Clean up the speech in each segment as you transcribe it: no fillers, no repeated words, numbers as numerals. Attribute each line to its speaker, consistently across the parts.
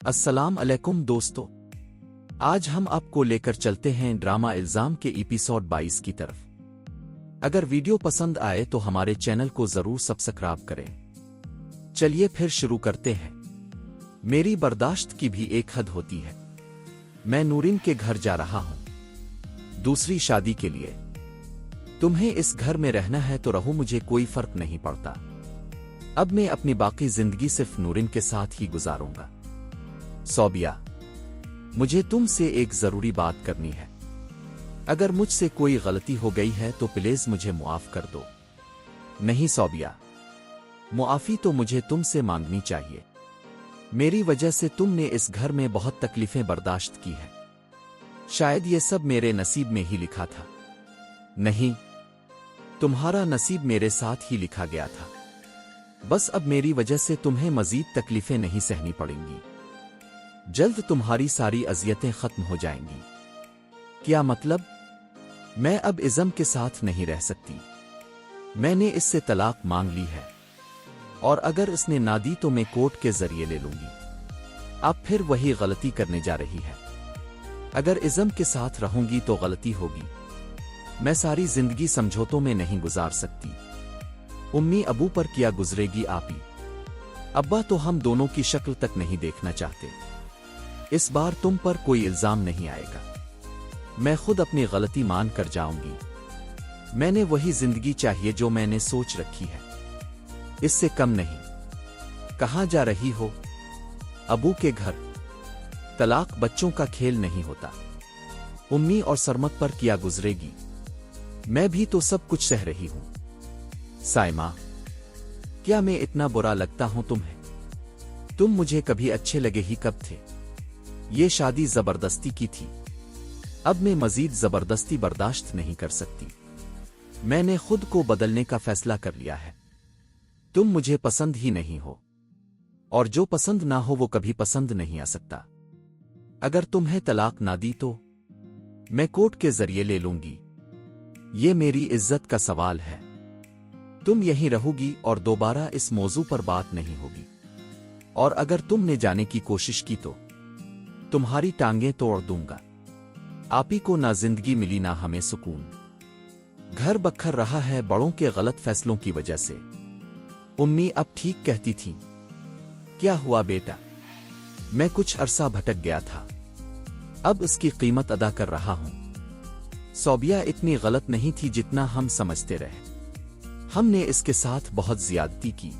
Speaker 1: अस्सलाम अलैकुम दोस्तों, आज हम आपको लेकर चलते हैं ड्रामा इल्जाम के एपिसोड 22 की तरफ। अगर वीडियो पसंद आए तो हमारे चैनल को जरूर सब्सक्राइब करें। चलिए फिर शुरू करते हैं। मेरी बर्दाश्त की भी एक हद होती है। मैं नूरिन के घर जा रहा हूं, दूसरी शादी के लिए। तुम्हें इस घर में रहना है तो रहो, मुझे कोई फर्क नहीं पड़ता। अब मैं अपनी बाकी जिंदगी सिर्फ नूरिन के साथ ही गुजारूंगा। सौबिया, मुझे तुमसे एक जरूरी बात करनी है। अगर मुझसे कोई गलती हो गई है तो प्लीज मुझे मुआफ कर दो। नहीं सौबिया, मुआफी तो मुझे तुमसे मांगनी चाहिए। मेरी वजह से तुमने इस घर में बहुत तकलीफें बर्दाश्त की हैं। शायद ये सब मेरे नसीब में ही लिखा था। नहीं, तुम्हारा नसीब मेरे साथ ही लिखा गया था। बस अब मेरी वजह से तुम्हें मजीद तकलीफें नहीं सहनी पड़ेंगी। जल्द तुम्हारी सारी अजियतें खत्म हो जाएंगी। क्या मतलब? मैं अब इज़म के साथ नहीं रह सकती। मैंने इससे तलाक मांग ली है, और अगर इसने ना दी तो मैं कोर्ट के जरिए ले लूंगी। अब फिर वही गलती करने जा रही है। अगर इज़म के साथ रहूंगी तो गलती होगी। मैं सारी जिंदगी समझौतों में नहीं गुजार सकती। उम्मी अबू पर क्या गुजरेगी आपी। अब्बा तो हम दोनों की शक्ल तक नहीं देखना चाहते। इस बार तुम पर कोई इल्जाम नहीं आएगा। मैं खुद अपनी गलती मान कर जाऊंगी। मैंने वही जिंदगी चाहिए जो मैंने सोच रखी है, इससे कम नहीं। कहां जा रही हो? अबू के घर। तलाक बच्चों का खेल नहीं होता। उम्मी और सरमत पर क्या गुजरेगी। मैं भी तो सब कुछ सह रही हूं। साइमा, क्या मैं इतना बुरा लगता हूं तुम्हें? तुम मुझे कभी अच्छे लगे ही कब थे? ये शादी जबरदस्ती की थी। अब मैं मजीद जबरदस्ती बर्दाश्त नहीं कर सकती। मैंने खुद को बदलने का फैसला कर लिया है। तुम मुझे पसंद ही नहीं हो, और जो पसंद ना हो वो कभी पसंद नहीं आ सकता। अगर तुम्हें तलाक ना दी तो मैं कोर्ट के जरिए ले लूंगी। ये मेरी इज्जत का सवाल है। तुम यहीं रहोगी और दोबारा इस मौजू पर बात नहीं होगी। और अगर तुमने जाने की कोशिश की तो तुम्हारी टांगें तोड़ दूंगा। आपी को ना जिंदगी मिली ना हमें सुकून। घर बखर रहा है बड़ों के गलत फैसलों की वजह से। उम्मी अब ठीक कहती थी। क्या हुआ बेटा? मैं कुछ अरसा भटक गया था, अब इसकी कीमत अदा कर रहा हूं। सौबिया इतनी गलत नहीं थी जितना हम समझते रहे। हमने इसके साथ बहुत ज्यादती की।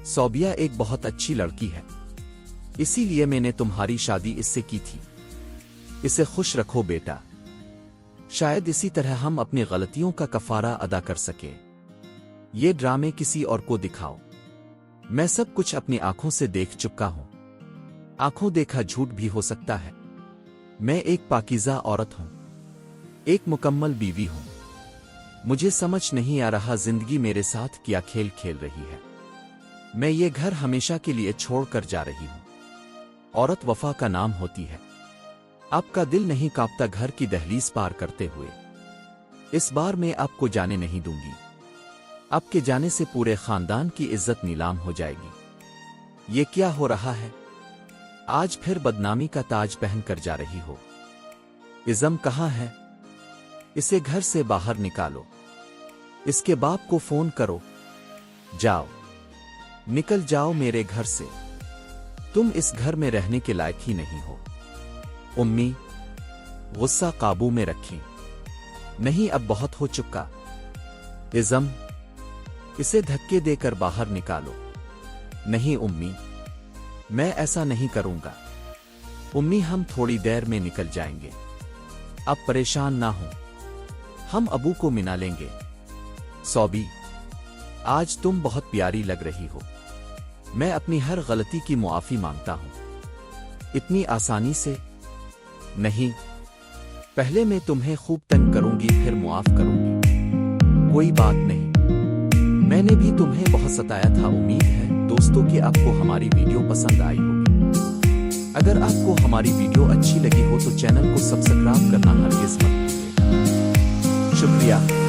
Speaker 1: सौबिया एक बहुत अच्छी लड़की है, इसीलिए मैंने तुम्हारी शादी इससे की थी। इसे खुश रखो बेटा। शायद इसी तरह हम अपनी गलतियों का कफारा अदा कर सके। ये ड्रामे किसी और को दिखाओ। मैं सब कुछ अपनी आंखों से देख चुका हूं। आंखों देखा झूठ भी हो सकता है। मैं एक पाकीज़ा औरत हूं, एक मुकम्मल बीवी हूं। मुझे समझ नहीं आ रहा जिंदगी मेरे साथ क्या खेल खेल रही है। मैं ये घर हमेशा के लिए छोड़कर जा रही हूं। औरत वफा का नाम होती है। आपका दिल नहीं कांपता घर की दहलीज पार करते हुए। इस बार मैं आपको जाने नहीं दूंगी। आपके जाने से पूरे खानदान की इज्जत नीलाम हो जाएगी। ये क्या हो रहा है? आज फिर बदनामी का ताज पहनकर जा रही हो। इज़म कहां है? इसे घर से बाहर निकालो। इसके बाप को फोन करो। जाओ, निकल जाओ मेरे घर से। तुम इस घर में रहने के लायक ही नहीं हो। उम्मी, गुस्सा काबू में रखें। नहीं, अब बहुत हो चुका। इज़म, इसे धक्के देकर बाहर निकालो। नहीं उम्मी, मैं ऐसा नहीं करूंगा। उम्मी, हम थोड़ी देर में निकल जाएंगे। अब परेशान ना हो, हम अबू को मिला लेंगे। सौबी, आज तुम बहुत प्यारी लग रही हो। मैं अपनी हर गलती की मुआफी मांगता हूं। इतनी आसानी से नहीं। पहले मैं तुम्हें खूब तंग करूंगी, फिर मुआफ करूंगी। कोई बात नहीं। मैंने भी तुम्हें बहुत सताया था। उम्मीद है दोस्तों कि आपको हमारी वीडियो पसंद आई होगी। अगर आपको हमारी वीडियो अच्छी लगी हो तो चैनल को सब्सक्राइब करना हरगिज़ मत भूलिए। शुक्रिया।